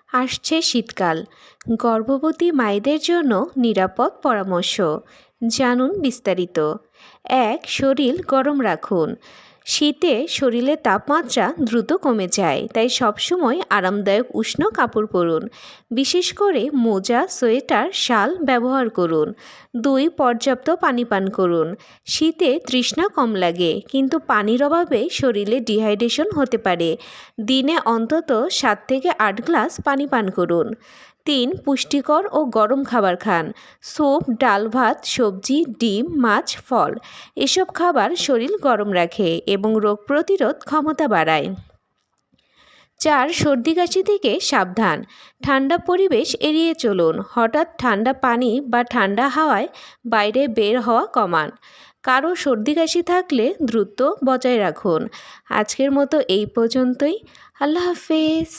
আসছে শীতকাল, গর্ভবতী মায়েদের জন্য নিরাপদ পরামর্শ জানুন বিস্তারিত। 1. শরীর গরম রাখুন। শীতে শরীরের তাপমাত্রা দ্রুত কমে যায়, তাই সবসময় আরামদায়ক উষ্ণ কাপড় পরুন। বিশেষ করে মোজা, সোয়েটার, শাল ব্যবহার করুন। 2. পর্যাপ্ত পানি পান করুন। শীতে তৃষ্ণা কম লাগে, কিন্তু পানির অভাবে শরীরে ডিহাইড্রেশন হতে পারে। দিনে অন্তত 7 থেকে 8 গ্লাস পানি পান করুন। 3. পুষ্টিকর ও গরম খাবার খান। স্যুপ, ডাল ভাত, সবজি, ডিম, মাছ, ফল এসব খাবার শরীর গরম রাখে এবং রোগ প্রতিরোধ ক্ষমতা বাড়ায়। 4. সর্দি কাশি থেকে সাবধান। ঠান্ডা পরিবেশ এড়িয়ে চলুন। হঠাৎ ঠান্ডা পানি বা ঠান্ডা হাওয়ায় বাইরে বের হওয়া কমান। কারো সর্দি কাশি থাকলে দ্রুত বজায় রাখুন। আজকের মতো এই পর্যন্তই। আল্লাহ হাফেজ।